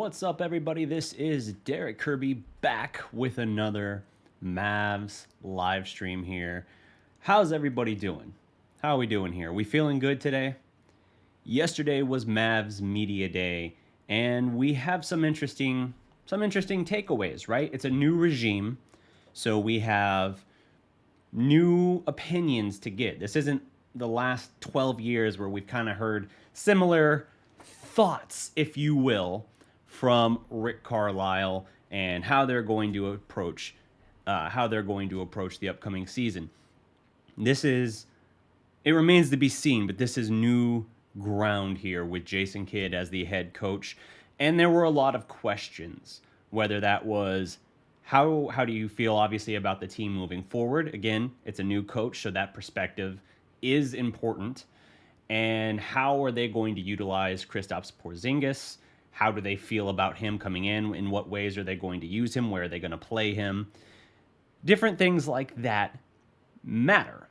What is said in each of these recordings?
What's up, everybody? This is Darreck Kirby back with another Mavs live stream here. How's everybody doing? How are we doing here? We feeling good today? Yesterday was Mavs Media Day, and we have some interesting takeaways, right? It's a new regime, so we have new opinions to get. This isn't the last 12 years where we've kind of heard similar thoughts, if you will, from Rick Carlisle and how they're going to approach the upcoming season. It remains to be seen, but this is new ground here with Jason Kidd as the head coach, and there were a lot of questions. Whether that was how do you feel, obviously, about the team moving forward? Again, it's a new coach, so that perspective is important. And how are they going to utilize Kristaps Porzingis? How do they feel about him coming in? In what ways are they going to use him? Where are they going to play him? Different things like that matter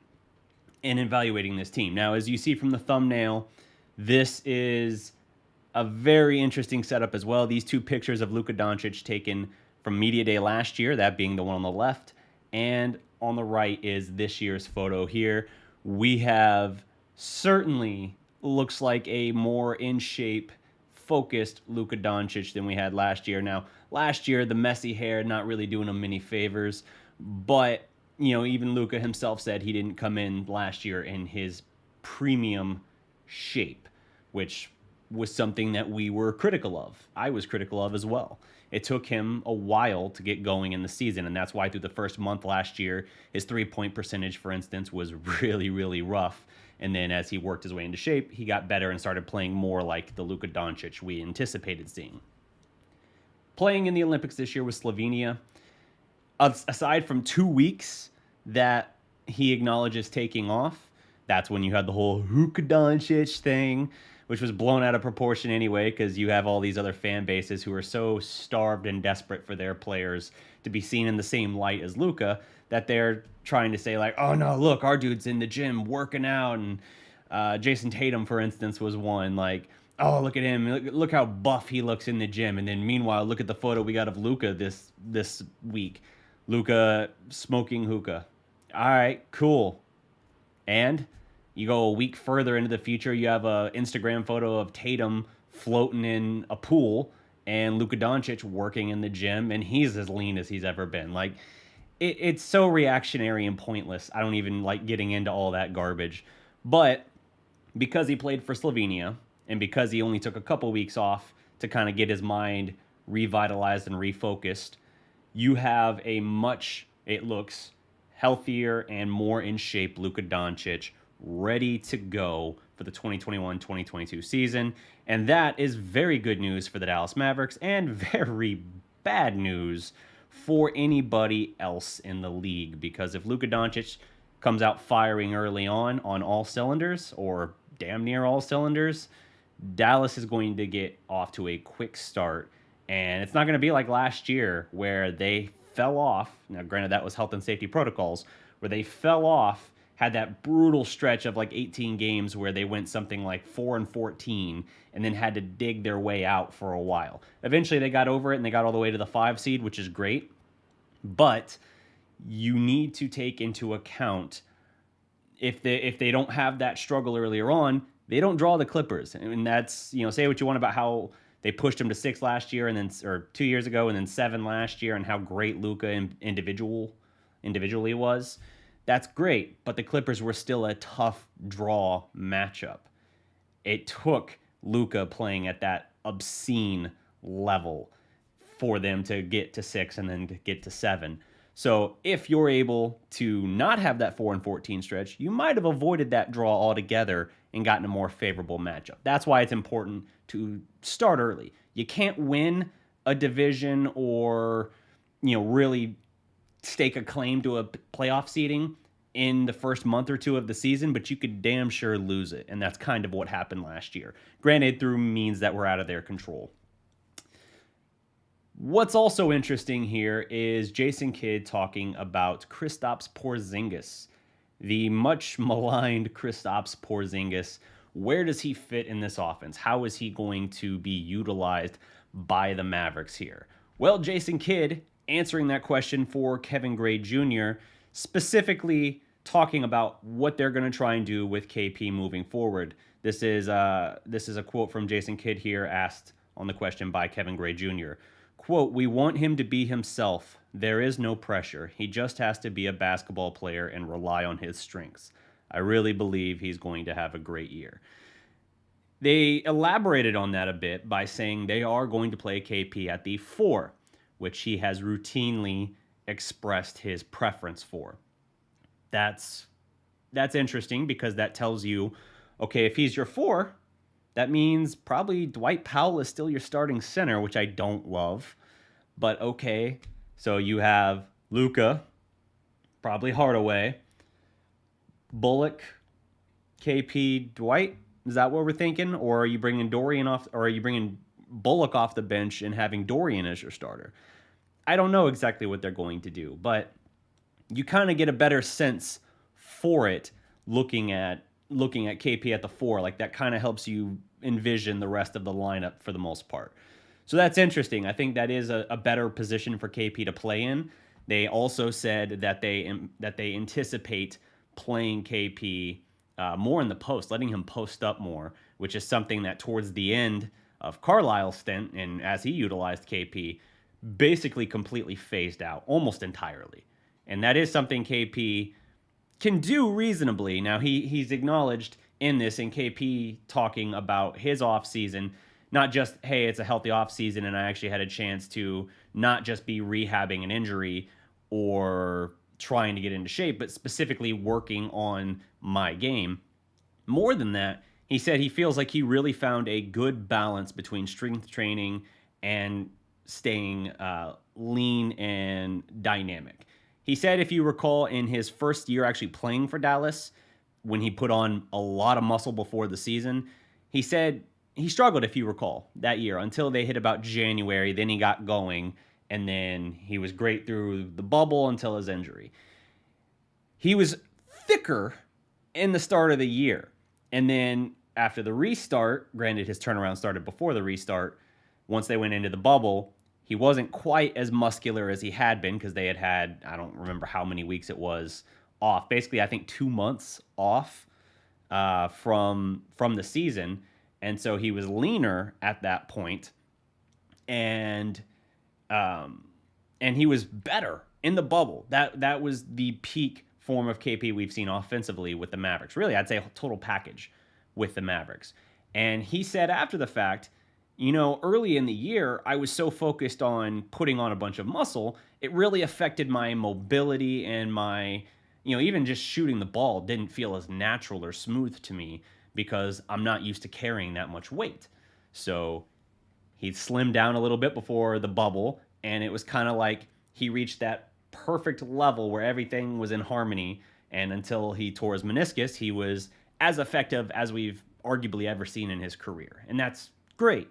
in evaluating this team. Now, as you see from the thumbnail, this is a very interesting setup as well. These two pictures of Luca Doncic taken from Media Day last year, that being the one on the left, and on the right is this year's photo here. We have certainly looks like a more in shape, focused Luca Doncic than we had last year. Now, last year, the messy hair not really doing him many favors, but even Luca himself said he didn't come in last year in his premium shape, which was something that we were critical of. I was critical of as well. It took him a while to get going in the season, and that's why through the first month last year, his three-point percentage, for instance, was really, really rough. And then as he worked his way into shape, he got better and started playing more like the Luka Doncic we anticipated seeing. Playing in the Olympics this year with Slovenia, aside from 2 weeks that he acknowledges taking off, that's when you had the whole Luka Doncic thing, which was blown out of proportion anyway, because you have all these other fan bases who are so starved and desperate for their players to be seen in the same light as Luka that they're trying to say, like, oh no, look, our dude's in the gym working out. And Jason Tatum, for instance, was one. Like, oh, look at him. Look how buff he looks in the gym. And then meanwhile, look at the photo we got of Luka this week. Luka smoking hookah. All right, cool. And you go a week further into the future, you have an Instagram photo of Tatum floating in a pool and Luka Doncic working in the gym, and he's as lean as he's ever been. Like, it's so reactionary and pointless. I don't even like getting into all that garbage. But because he played for Slovenia, and because he only took a couple weeks off to kind of get his mind revitalized and refocused, you have it looks healthier and more in shape Luka Doncic, ready to go for the 2021-2022 season. And that is very good news for the Dallas Mavericks and very bad news for anybody else in the league, because if Luka Doncic comes out firing early on all cylinders, or damn near all cylinders, Dallas is going to get off to a quick start. And it's not going to be like last year where they fell off. Now, granted, that was health and safety protocols, where they fell off, had that brutal stretch of like 18 games where they went something like 4-14 and then had to dig their way out for a while. Eventually they got over it and they got all the way to the 5 seed, which is great. But you need to take into account if they don't have that struggle earlier on, they don't draw the Clippers. And that's, say what you want about how they pushed them to 6 last year or 2 years ago and then 7 last year, and how great Luka individually was. That's great, but the Clippers were still a tough draw matchup. It took Luka playing at that obscene level for them to get to 6 and then to get to 7. So if you're able to not have that 4-14 stretch, you might have avoided that draw altogether and gotten a more favorable matchup. That's why it's important to start early. You can't win a division or, really stake a claim to a playoff seeding in the first month or two of the season, but you could damn sure lose it. And that's kind of what happened last year. Granted, through means that were out of their control. What's also interesting here is Jason Kidd talking about Kristaps Porzingis, the much maligned Kristaps Porzingis. Where does he fit in this offense? How is he going to be utilized by the Mavericks here? Well, Jason Kidd answering that question for Kevin Gray Jr., specifically talking about what they're going to try and do with KP moving forward. This is a quote from Jason Kidd here, asked on the question by Kevin Gray Jr. Quote, "We want him to be himself. There is no pressure. He just has to be a basketball player and rely on his strengths. I really believe he's going to have a great year." They elaborated on that a bit by saying they are going to play KP at the 4, which he has routinely expressed his preference for. That's interesting because that tells you, okay, if he's your 4, that means probably Dwight Powell is still your starting center, which I don't love. But okay, so you have Luca, probably Hardaway, Bullock, KP, Dwight. Is that what we're thinking? Or are you bringing Dorian off, or are you bringing Bullock off the bench and having Dorian as your starter? I don't know exactly what they're going to do, but you kind of get a better sense for it looking at KP at the 4. Like, that kind of helps you envision the rest of the lineup for the most part. So that's interesting. I think that is a better position for KP to play in. They also said that they anticipate playing KP more in the post, letting him post up more, which is something that towards the end of Carlisle's stint, and as he utilized KP, basically completely phased out almost entirely. And that is something KP can do reasonably. Now, he's acknowledged in this, in KP talking about his offseason, not just, hey, it's a healthy offseason and I actually had a chance to not just be rehabbing an injury or trying to get into shape, but specifically working on my game. More than that, he said he feels like he really found a good balance between strength training and staying lean and dynamic. He said, if you recall, in his first year actually playing for Dallas, when he put on a lot of muscle before the season, he said he struggled, if you recall, that year until they hit about January. Then he got going, and then he was great through the bubble until his injury. He was thicker in the start of the year. And then after the restart, granted his turnaround started before the restart, once they went into the bubble, he wasn't quite as muscular as he had been because they had, I don't remember how many weeks it was off. Basically, I think 2 months off from the season. And so he was leaner at that point. And he was better in the bubble. That was the peak form of KP we've seen offensively with the Mavericks. Really, I'd say a total package with the Mavericks. And he said after the fact, early in the year, I was so focused on putting on a bunch of muscle, it really affected my mobility and my, even just shooting the ball didn't feel as natural or smooth to me because I'm not used to carrying that much weight. So he slimmed down a little bit before the bubble, and it was kind of like he reached that perfect level where everything was in harmony. And until he tore his meniscus, he was as effective as we've arguably ever seen in his career. And that's great.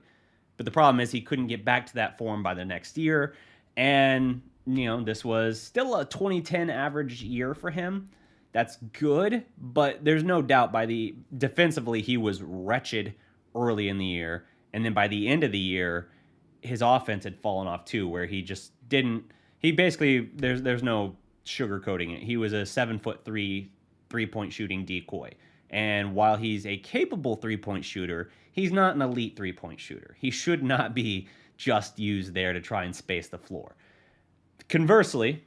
But the problem is he couldn't get back to that form by the next year. And, this was still a 2010 average year for him. That's good, but there's no doubt defensively, he was wretched early in the year. And then by the end of the year, his offense had fallen off too, where he just didn't, he basically, there's no sugarcoating it. He was a 7'3" 3-point shooting decoy. And while he's a capable 3-point shooter, he's not an elite 3-point shooter. He should not be just used there to try and space the floor. Conversely,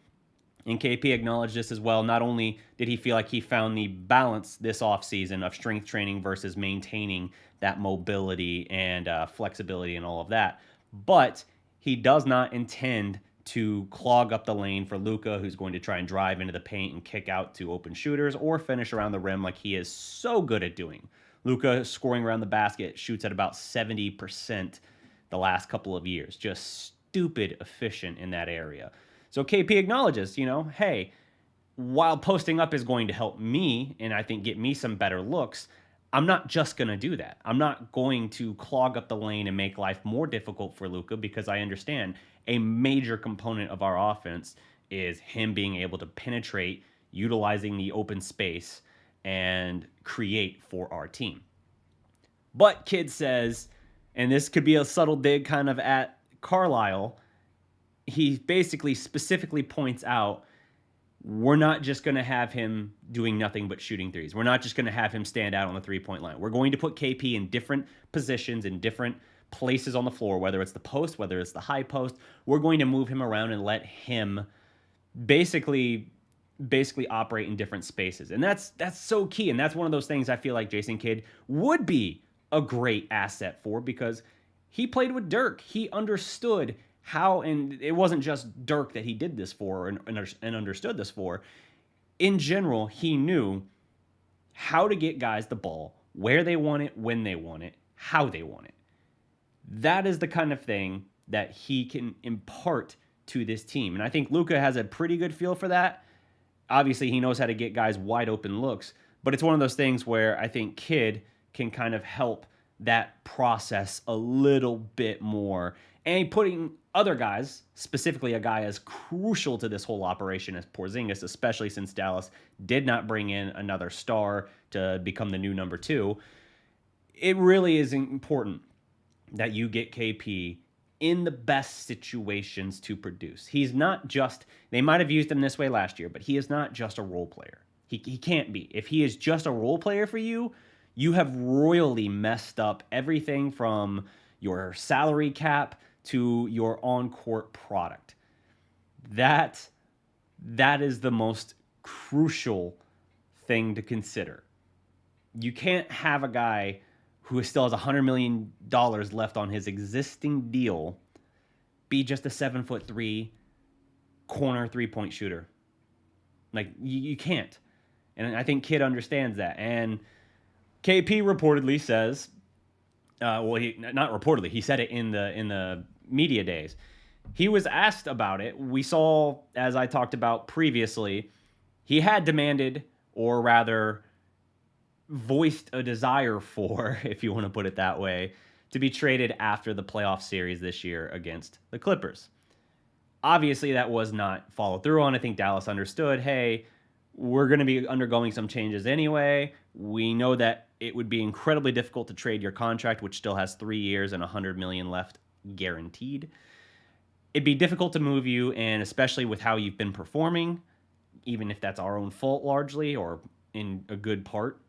and KP acknowledged this as well, not only did he feel like he found the balance this offseason of strength training versus maintaining that mobility and flexibility and all of that, but he does not intend to clog up the lane for Luca, who's going to try and drive into the paint and kick out to open shooters or finish around the rim like he is so good at doing. Luca scoring around the basket, shoots at about 70% the last couple of years. Just stupid efficient in that area. So KP acknowledges, hey, while posting up is going to help me and I think get me some better looks, I'm not just going to do that. I'm not going to clog up the lane and make life more difficult for Luca because I understand a major component of our offense is him being able to penetrate, utilizing the open space, and create for our team. But Kidd says, and this could be a subtle dig kind of at Carlisle, he basically specifically points out, we're not just going to have him doing nothing but shooting threes. We're not just going to have him stand out on the three-point line. We're going to put KP in different positions, in different places on the floor, whether it's the post, whether it's the high post. We're going to move him around and let him basically operate in different spaces. And that's so key. And that's one of those things I feel like Jason Kidd would be a great asset for, because he played with Dirk. He understood how, and it wasn't just Dirk that he did this for and understood this for. In general, he knew how to get guys the ball, where they want it, when they want it, how they want it. That is the kind of thing that he can impart to this team. And I think Luca has a pretty good feel for that. Obviously, he knows how to get guys wide open looks, but it's one of those things where I think Kidd can kind of help that process a little bit more. And putting other guys, specifically a guy as crucial to this whole operation as Porzingis, especially since Dallas did not bring in another star to become the new number 2, it really is important that you get KP in the best situations to produce. He's not just, they might have used him this way last year, but he is not just a role player. He can't be. If he is just a role player for you, you have royally messed up everything from your salary cap to your on-court product. That is the most crucial thing to consider. You can't have a guy who still has $100 million left on his existing deal be just a 7'3" corner three-point shooter. Like, you can't. And I think Kidd understands that. And KP reportedly says, not reportedly, he said it in the media days. He was asked about it. We saw, as I talked about previously, he had demanded, or rather voiced a desire for, if you want to put it that way, to be traded after the playoff series this year against the Clippers. Obviously, that was not followed through on. I think Dallas understood, hey, we're going to be undergoing some changes anyway. We know that it would be incredibly difficult to trade your contract, which still has 3 years and $100 million left guaranteed. It'd be difficult to move you, and especially with how you've been performing, even if that's our own fault largely, or in a good part,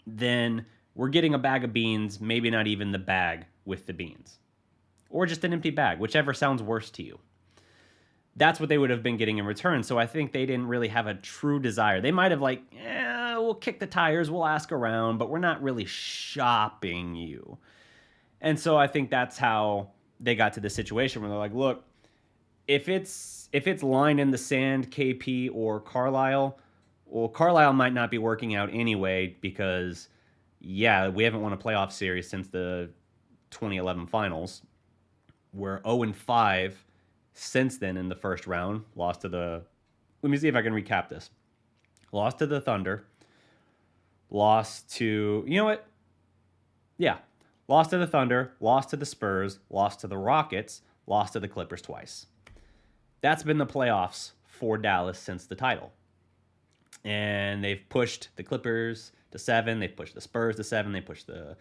then we're getting a bag of beans, maybe not even the bag with the beans. Or just an empty bag, whichever sounds worse to you. That's what they would have been getting in return. So I think they didn't really have a true desire. They might have we'll kick the tires, we'll ask around, but we're not really shopping you. And so I think that's how they got to the situation where they're like, look, if it's line in the sand, KP or Carlisle, well, Carlisle might not be working out anyway because, yeah, we haven't won a playoff series since the 2011 finals. We're 0-5 since then in the first round. Lost to the... Let me see if I can recap this. Lost to the Thunder. Lost to... You know what? Yeah. Lost to the Thunder. Lost to the Spurs. Lost to the Rockets. Lost to the Clippers twice. That's been the playoffs for Dallas since the title. And they've pushed the Clippers to 7. They pushed the Spurs to 7. They pushed the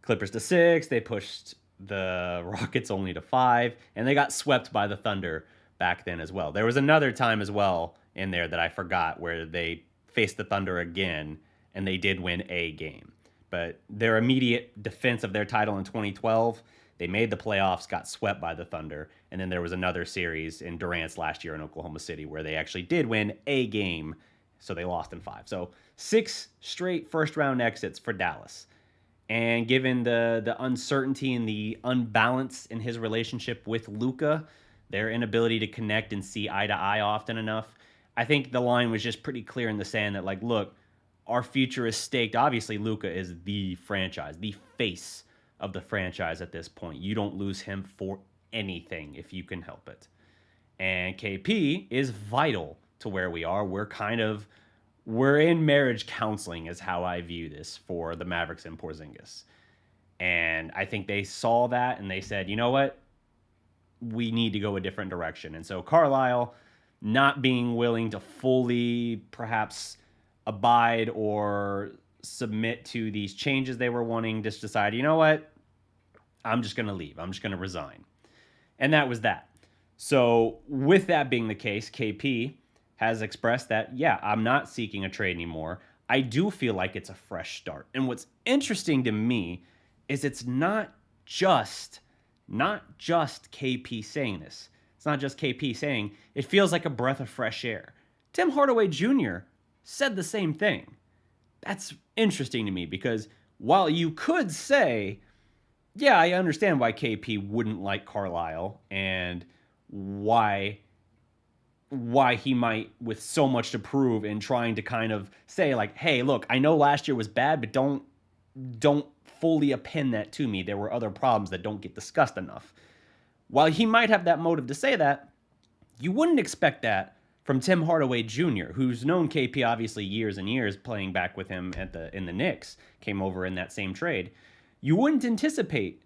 Clippers to 6. They pushed the Rockets only to 5. And they got swept by the Thunder back then as well. There was another time as well in there that I forgot where they faced the Thunder again, and they did win a game. But their immediate defense of their title in 2012, they made the playoffs, got swept by the Thunder. And then there was another series in Durant's last year in Oklahoma City where they actually did win a game. So they lost in 5. So 6 straight first-round exits for Dallas. And given the uncertainty and the unbalance in his relationship with Luca, their inability to connect and see eye to eye often enough, I think the line was just pretty clear in the sand that, look, our future is staked. Obviously, Luca is the franchise, the face of the franchise at this point. You don't lose him for anything if you can help it. And KP is vital to where we are. We're in marriage counseling is how I view this for the Mavericks and Porzingis. And I think they saw that and they said, you know what? We need to go a different direction. And so Carlisle, not being willing to fully perhaps abide or submit to these changes they were wanting, just decided, you know what? I'm just going to leave. I'm just going to resign. And that was that. So, with that being the case, KP has expressed that, yeah, I'm not seeking a trade anymore. I do feel like it's a fresh start. And what's interesting to me is it's not just KP saying this. It's not just KP saying it feels like a breath of fresh air. Tim Hardaway Jr. said the same thing. That's interesting to me because while you could say, yeah, I understand why KP wouldn't like Carlisle and why he might, with so much to prove and trying to kind of say like, hey, look, I know last year was bad, but don't fully append that to me. There were other problems that don't get discussed enough. While he might have that motive to say that, you wouldn't expect that from Tim Hardaway Jr., who's known KP obviously years and years, playing back with him in the Knicks, came over in that same trade. You wouldn't anticipate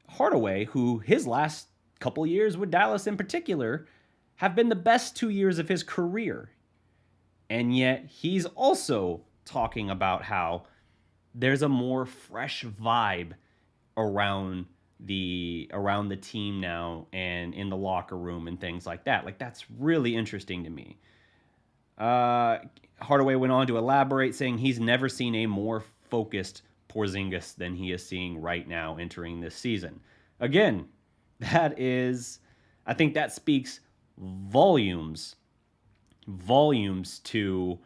Hardaway, who his last couple years with Dallas in particular have been the best 2 years of his career. And yet he's also talking about how there's a more fresh vibe around the team now and in the locker room and things like that. Like, that's really interesting to me. Hardaway went on to elaborate, saying he's never seen a more focused Porzingis than he is seeing right now entering this season. Again, I think that speaks volumes to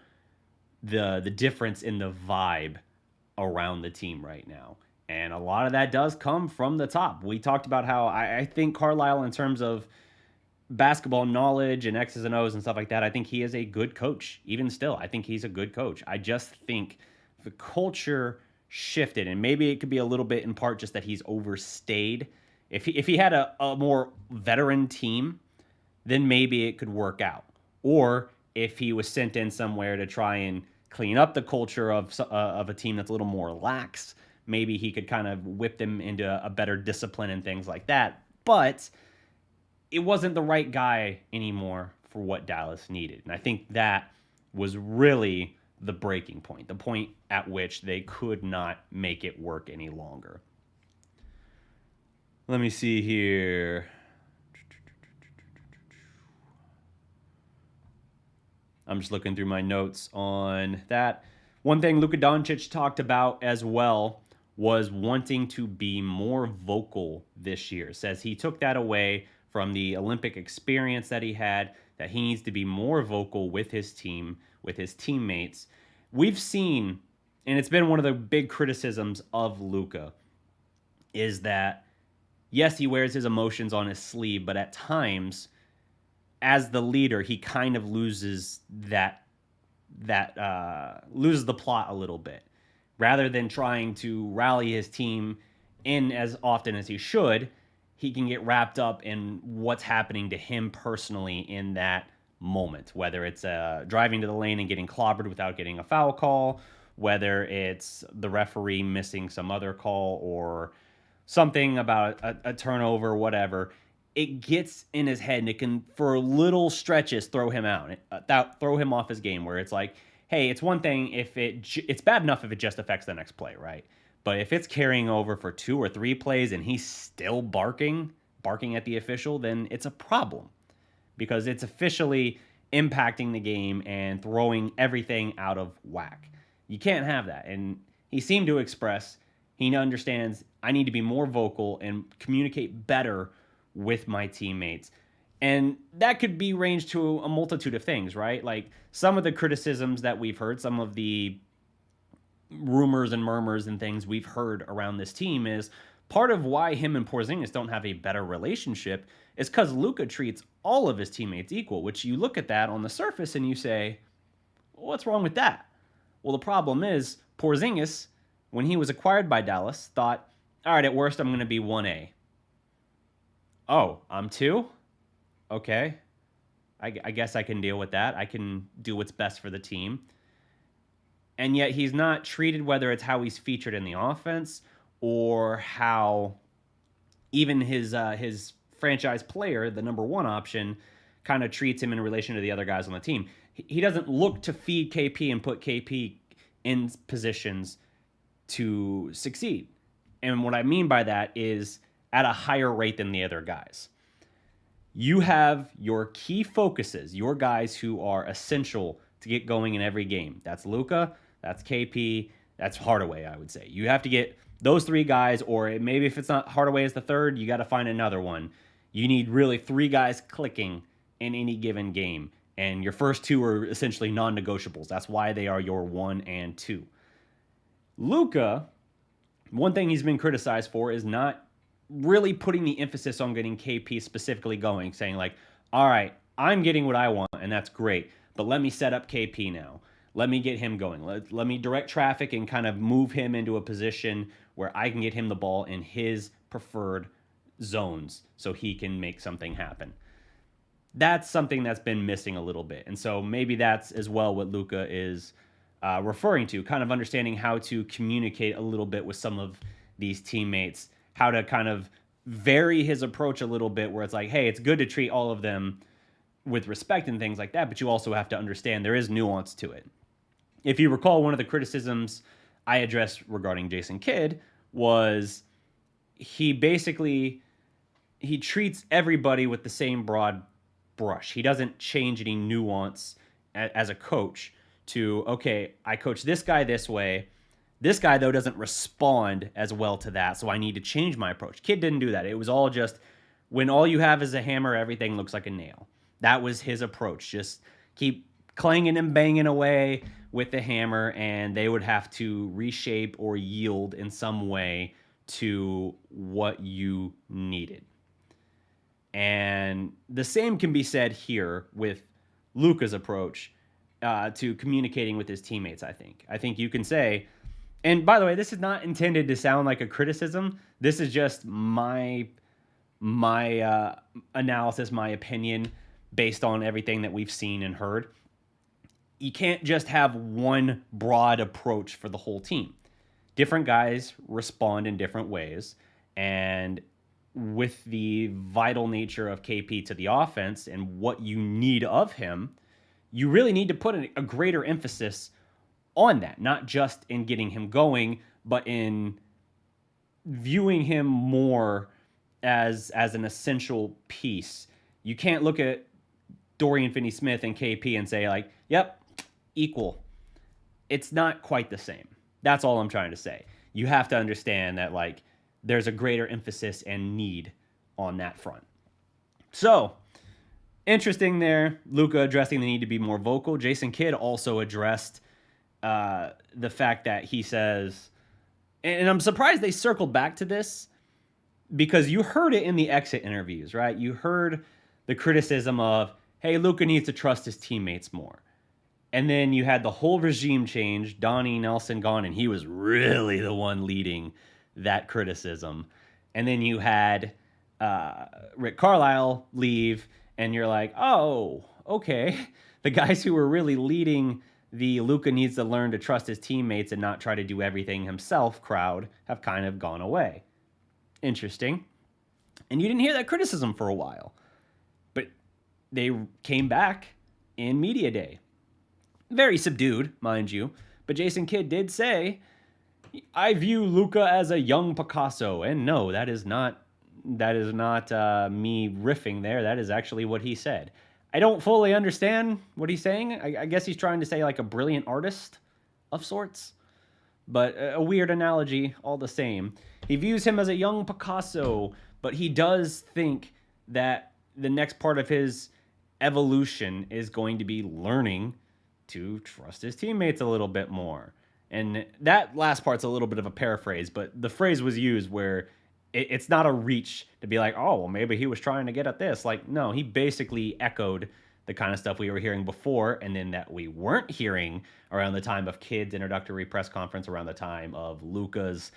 the difference in the vibe around the team right now. And a lot of that does come from the top. We talked about how I think Carlisle, in terms of basketball knowledge and X's and O's and stuff like that, I think he is a good coach. Even still, I think he's a good coach. I just think the culture shifted, and maybe it could be a little bit in part just that he's overstayed. If he had a more veteran team, then maybe it could work out. Or if he was sent in somewhere to try and clean up the culture of a team that's a little more lax, maybe he could kind of whip them into a better discipline and things like that. But it wasn't the right guy anymore for what Dallas needed. And I think that was really the breaking point, the point at which they could not make it work any longer. Let me see here. I'm just looking through my notes on that. One thing Luca Doncic talked about as well was wanting to be more vocal this year. Says he took that away from the Olympic experience that he had, that he needs to be more vocal with his team, with his teammates. We've seen, and it's been one of the big criticisms of Luca, is that, yes, he wears his emotions on his sleeve, but at times, as the leader, he kind of loses loses the plot a little bit. Rather than trying to rally his team in as often as he should, he can get wrapped up in what's happening to him personally in that moment, whether it's driving to the lane and getting clobbered without getting a foul call, whether it's the referee missing some other call or something about a turnover, whatever. It gets in his head, and it can, for little stretches, throw him out, throw him off his game, where it's like, hey, it's one thing if it's bad enough if it just affects the next play, right? But if it's carrying over for 2 or 3 plays and he's still barking at the official, then it's a problem, because it's officially impacting the game and throwing everything out of whack. You can't have that. And he seemed to express he understands I need to be more vocal and communicate better with my teammates. And that could be ranged to a multitude of things, right? Like some of the criticisms that we've heard, some of the rumors and murmurs and things we've heard around this team is part of why him and Porzingis don't have a better relationship is because Luca treats all of his teammates equal, which you look at that on the surface and you say, what's wrong with that? Well, the problem is Porzingis, when he was acquired by Dallas, thought, all right, at worst, I'm going to be 1A. Oh, I'm 2? Okay. I guess I can deal with that. I can do what's best for the team. And yet he's not treated, whether it's how he's featured in the offense or how even his franchise player, the number 1 option, kind of treats him in relation to the other guys on the team. He doesn't look to feed KP and put KP in positions to succeed. And what I mean by that is at a higher rate than the other guys. You have your key focuses, your guys who are essential to get going in every game. That's Luca, that's KP, that's Hardaway, I would say. You have to get those three guys, or maybe if it's not Hardaway as the third, you got to find another one. You need really three guys clicking in any given game. And your first two are essentially non-negotiables. That's why they are your 1 and 2. Luca, one thing he's been criticized for is not really putting the emphasis on getting KP specifically going, saying like, all right, I'm getting what I want, and that's great, but let me set up KP now. Let me get him going. Let me direct traffic and kind of move him into a position where I can get him the ball in his preferred zones so he can make something happen. That's something that's been missing a little bit. And so maybe that's as well what Luca is referring to, kind of understanding how to communicate a little bit with some of these teammates, how to kind of vary his approach a little bit where it's like, hey, it's good to treat all of them with respect and things like that, but you also have to understand there is nuance to it. If you recall, one of the criticisms I addressed regarding Jason Kidd was he treats everybody with the same broad brush. He doesn't change any nuance as a coach to, okay, I coach this guy this way. This guy, though, doesn't respond as well to that, so I need to change my approach. Kidd didn't do that. It was all just, when all you have is a hammer, everything looks like a nail. That was his approach. Just keep clanging and banging away with the hammer, and they would have to reshape or yield in some way to what you needed. And the same can be said here with Luca's approach to communicating with his teammates, I think. I think you can say, and by the way, this is not intended to sound like a criticism. This is just my analysis, my opinion, based on everything that we've seen and heard. You can't just have one broad approach for the whole team. Different guys respond in different ways, and with the vital nature of KP to the offense and what you need of him, you really need to put a greater emphasis on that, not just in getting him going, but in viewing him more as an essential piece. You can't look at Dorian Finney-Smith and KP and say like, yep, equal. It's not quite the same. That's all I'm trying to say. You have to understand that like there's a greater emphasis and need on that front. So, interesting there. Luca addressing the need to be more vocal. Jason Kidd also addressed the fact that he says, and I'm surprised they circled back to this because you heard it in the exit interviews, right? You heard the criticism of, hey, Luca needs to trust his teammates more. And then you had the whole regime change, Donnie Nelson gone, and he was really the one leading that criticism. And then you had Rick Carlisle leave, and you're like, oh, okay. The guys who were really leading the Luca needs to learn to trust his teammates and not try to do everything himself crowd have kind of gone away. Interesting. And you didn't hear that criticism for a while. But they came back in Media Day. Very subdued, mind you. But Jason Kidd did say, I view Luca as a young Picasso. And no, that is not me riffing there. That is actually what he said. I don't fully understand what he's saying. I guess he's trying to say like a brilliant artist of sorts. But a weird analogy all the same. He views him as a young Picasso, but he does think that the next part of his evolution is going to be learning to trust his teammates a little bit more. And that last part's a little bit of a paraphrase, but the phrase was used where it's not a reach to be like, oh, well, maybe he was trying to get at this. Like, no, he basically echoed the kind of stuff we were hearing before, and then that we weren't hearing around the time of Kidd's introductory press conference, around the time of Luca's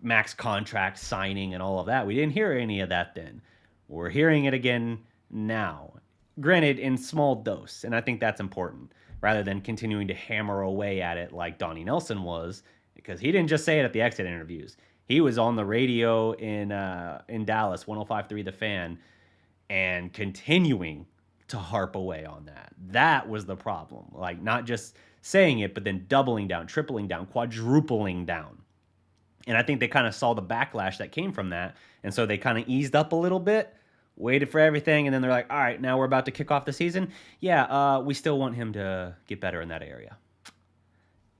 max contract signing and all of that. We didn't hear any of that then. We're hearing it again now. Granted, in small dose, and I think that's important, rather than continuing to hammer away at it like Donnie Nelson was, because he didn't just say it at the exit interviews. He was on the radio in Dallas, 105.3 The Fan, and continuing to harp away on that. That was the problem. Like, not just saying it, but then doubling down, tripling down, quadrupling down. And I think they kind of saw the backlash that came from that, and so they kind of eased up a little bit, waited for everything, and then they're like, all right, now we're about to kick off the season. Yeah, we still want him to get better in that area.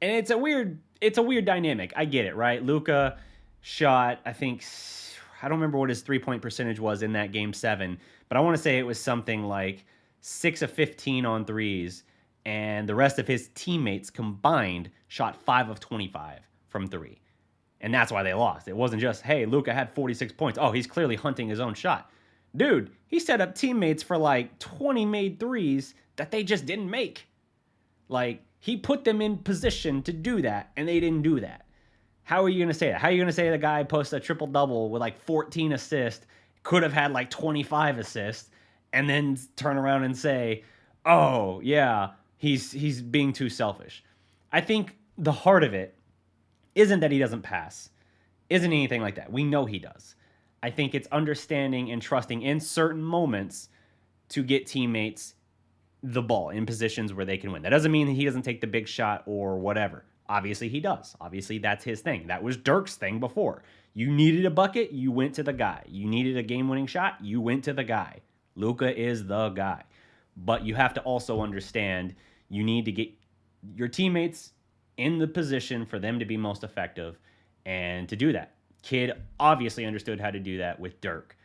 And it's a weird dynamic. I get it, right? Luca shot, I don't remember what his 3-point percentage was in that game 7, but I want to say it was something like 6 of 15 on threes, and the rest of his teammates combined shot 5 of 25 from 3. And that's why they lost. It wasn't just, hey, Luca had 46 points. Oh, he's clearly hunting his own shot. Dude, he set up teammates for like 20 made threes that they just didn't make. Like, he put them in position to do that, and they didn't do that. How are you going to say that? How are you going to say the guy posts a triple-double with like 14 assists, could have had like 25 assists, and then turn around and say, oh, yeah, he's being too selfish? I think the heart of it isn't that he doesn't pass, isn't anything like that. We know he does. I think it's understanding and trusting in certain moments to get teammates the ball in positions where they can win. That doesn't mean that he doesn't take the big shot or whatever. Obviously, he does. Obviously, that's his thing. That was Dirk's thing before. You needed a bucket, you went to the guy. You needed a game-winning shot, you went to the guy. Luca is the guy. But you have to also understand you need to get your teammates in the position for them to be most effective. And to do that, Kid obviously understood how to do that with Dirk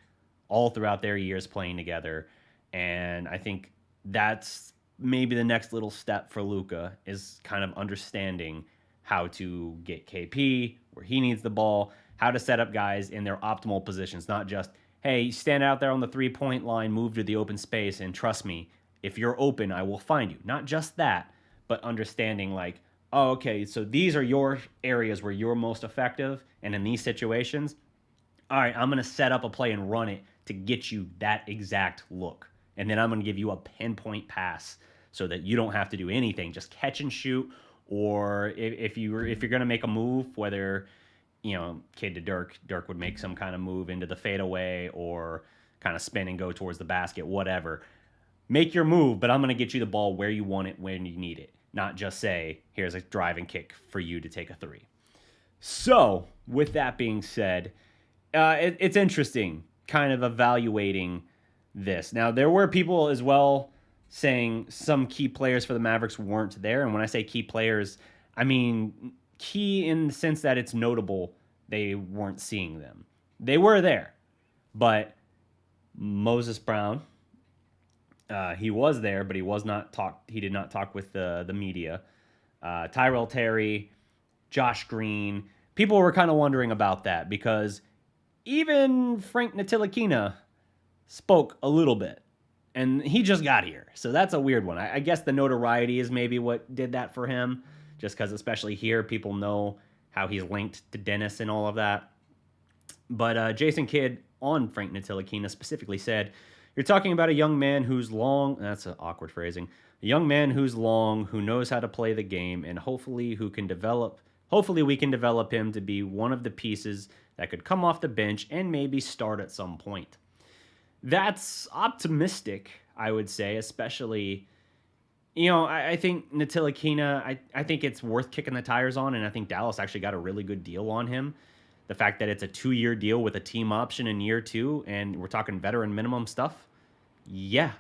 all throughout their years playing together. And I think that's maybe the next little step for Luca, is kind of understanding how to get KP where he needs the ball, how to set up guys in their optimal positions, not just, hey, stand out there on the 3-point line, move to the open space, and trust me, if you're open, I will find you. Not just that, but understanding like, oh, okay, so these are your areas where you're most effective, and in these situations, all right, I'm going to set up a play and run it to get you that exact look. And then I'm going to give you a pinpoint pass so that you don't have to do anything, just catch and shoot. Or if you're going to make a move, whether, Kid to Dirk would make some kind of move into the fadeaway or kind of spin and go towards the basket, whatever. Make your move, but I'm going to get you the ball where you want it, when you need it. Not just say, here's a drive and kick for you to take a 3. So, with that being said, it's interesting kind of evaluating this. Now, there were people as well saying some key players for the Mavericks weren't there. And when I say key players, I mean key in the sense that it's notable they weren't seeing them. They were there. But Moses Brown, he was there, but he did not talk with the media. Tyrell Terry, Josh Green. People were kind of wondering about that because even Frank Ntilikina spoke a little bit, and he just got here, so that's a weird one. I guess the notoriety is maybe what did that for him, just because especially here, people know how he's linked to Dennis and all of that. But Jason Kidd on Frank Ntilikina specifically said, you're talking about a young man who's long, that's an awkward phrasing, a young man who's long, who knows how to play the game, and hopefully we can develop him to be one of the pieces that could come off the bench and maybe start at some point. That's optimistic, I would say, especially, I think Ntilikina, I think it's worth kicking the tires on, and I think Dallas actually got a really good deal on him. The fact that it's a 2-year deal with a team option in year 2, and we're talking veteran minimum stuff, yeah,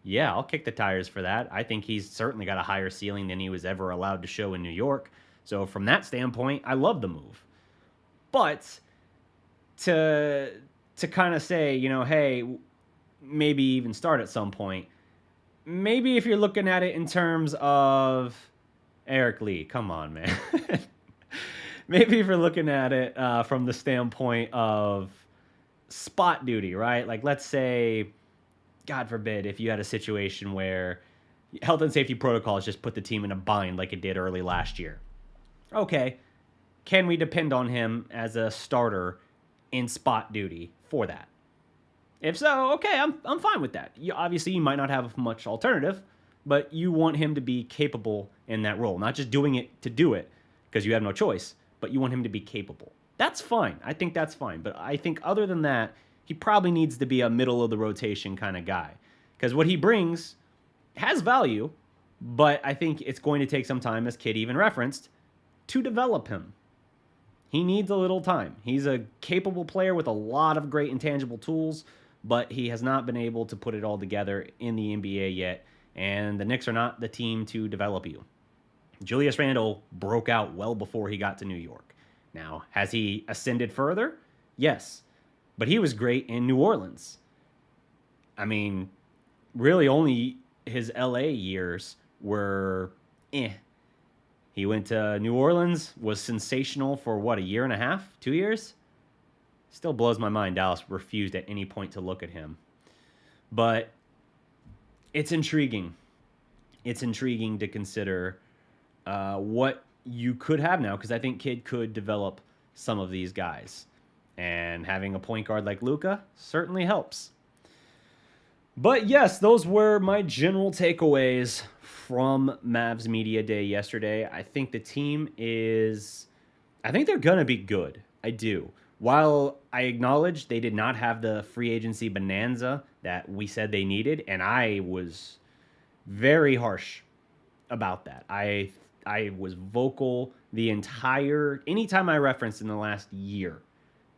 I'll kick the tires for that. I think he's certainly got a higher ceiling than he was ever allowed to show in New York. So from that standpoint, I love the move. But to kind of say, hey, maybe even start at some point. Maybe if you're looking at it in terms of Eric Lee, come on, man. Maybe if you're looking at it from the standpoint of spot duty, right? Like, let's say, God forbid, if you had a situation where health and safety protocols just put the team in a bind like it did early last year. Okay, can we depend on him as a starter in spot duty for that? If so, okay, I'm fine with that. Obviously, you might not have much alternative, but you want him to be capable in that role. Not just doing it to do it, because you have no choice, but you want him to be capable. That's fine. I think that's fine. But I think other than that, he probably needs to be a middle-of-the-rotation kind of guy. Because what he brings has value, but I think it's going to take some time, as Kid even referenced, to develop him. He needs a little time. He's a capable player with a lot of great intangible tools, but he has not been able to put it all together in the NBA yet, and the Knicks are not the team to develop you. Julius Randle broke out well before he got to New York. Now, has he ascended further? Yes, but he was great in New Orleans. I mean, really only his LA years were He went to New Orleans, was sensational for what, a year and a half, 2 years? Still blows my mind Dallas refused at any point to look at him. But it's intriguing. It's intriguing to consider what you could have now, because I think Kidd could develop some of these guys. And having a point guard like Luca certainly helps. But yes, those were my general takeaways from Mavs Media Day yesterday. I think the team I think they're going to be good. I do. While I acknowledge they did not have the free agency bonanza that we said they needed, and I was very harsh about that. I was vocal anytime I referenced in the last year,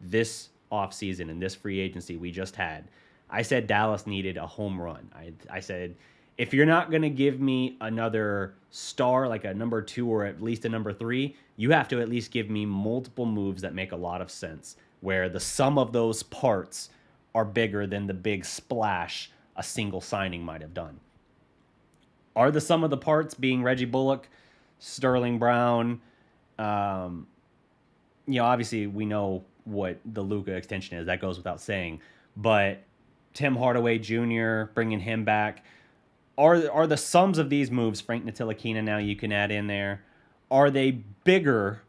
this offseason and this free agency we just had, I said Dallas needed a home run. I said, if you're not going to give me another star, like a number 2 or at least a number 3, you have to at least give me multiple moves that make a lot of sense, where the sum of those parts are bigger than the big splash a single signing might have done. Are the sum of the parts being Reggie Bullock, Sterling Brown? Obviously we know what the Luca extension is. That goes without saying. But Tim Hardaway Jr., bringing him back. Are the sums of these moves, Frank Ntilikina now you can add in there, are they bigger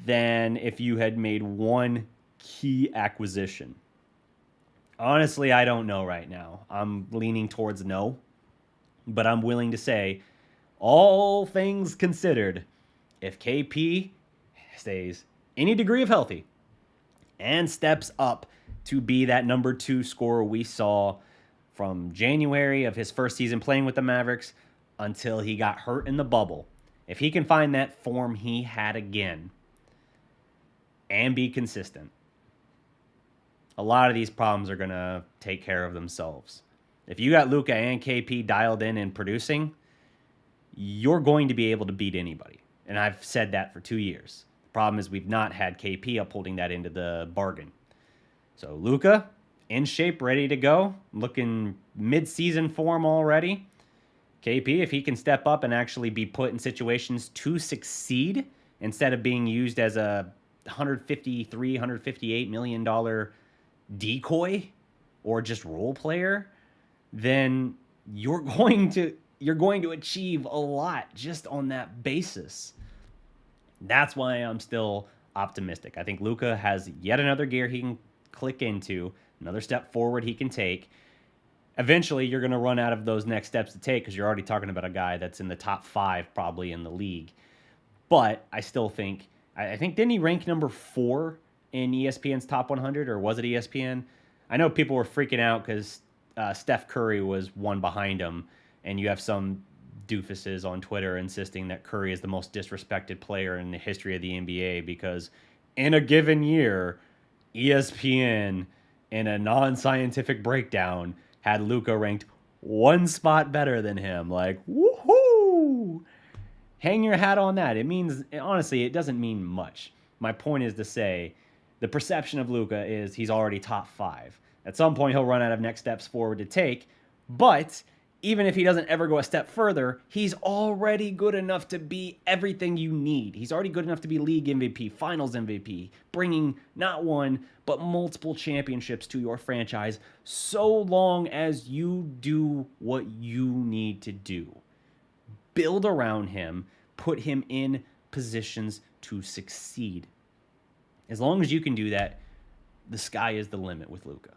than if you had made one key acquisition? Honestly, I don't know right now. I'm leaning towards no, but I'm willing to say, all things considered, if KP stays any degree of healthy and steps up to be that number 2 scorer we saw from January of his first season playing with the Mavericks until he got hurt in the bubble, if he can find that form he had again and be consistent, a lot of these problems are going to take care of themselves. If you got Luca and KP dialed in and producing, you're going to be able to beat anybody. And I've said that for 2 years. The problem is we've not had KP upholding that into the bargain. So Luca, in shape, ready to go, looking mid-season form already. KP, if he can step up and actually be put in situations to succeed instead of being used as a $153, $158 million decoy or just role player, then you're going to achieve a lot just on that basis. That's why I'm still optimistic. I think Luca has yet another gear he can click into, another step forward he can take. Eventually, you're going to run out of those next steps to take because you're already talking about a guy that's in the top 5 probably in the league. But I still think, didn't he rank number 4 in ESPN's top 100, or was it ESPN? I know people were freaking out because Steph Curry was one behind him, and you have some doofuses on Twitter insisting that Curry is the most disrespected player in the history of the NBA because in a given year, ESPN, in a non-scientific breakdown, had Luca ranked 1 spot better than him. Like, woohoo! Hang your hat on that. It means, honestly, it doesn't mean much. My point is to say, the perception of Luca is he's already top 5. At some point, he'll run out of next steps forward to take, but even if he doesn't ever go a step further, he's already good enough to be everything you need. He's already good enough to be league MVP, finals MVP, bringing not one, but multiple championships to your franchise, so long as you do what you need to do. Build around him, put him in positions to succeed. As long as you can do that, the sky is the limit with Luca.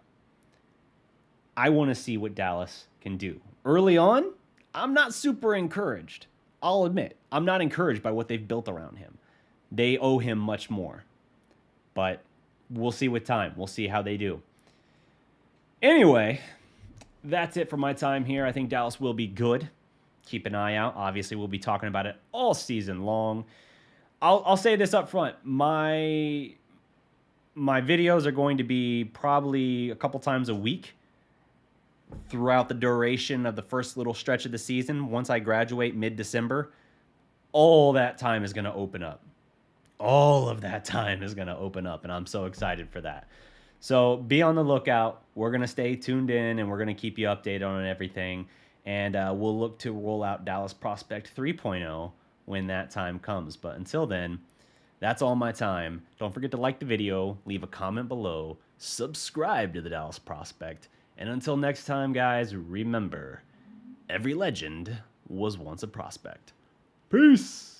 I want to see what Dallas can do. Early on, I'm not super encouraged. I'll admit, I'm not encouraged by what they've built around him. They owe him much more. But we'll see with time. We'll see how they do. Anyway, that's it for my time here. I think Dallas will be good. Keep an eye out. Obviously, we'll be talking about it all season long. I'll say this up front. My videos are going to be probably a couple times a week throughout the duration of the first little stretch of the season, once I graduate mid-December, all that time is going to open up. All of that time is going to open up, and I'm so excited for that. So be on the lookout. We're going to stay tuned in, and we're going to keep you updated on everything. And we'll look to roll out Dallas Prospect 3.0 when that time comes. But until then, that's all my time. Don't forget to like the video, leave a comment below, subscribe to the Dallas Prospect. And until next time, guys, remember, every legend was once a prospect. Peace!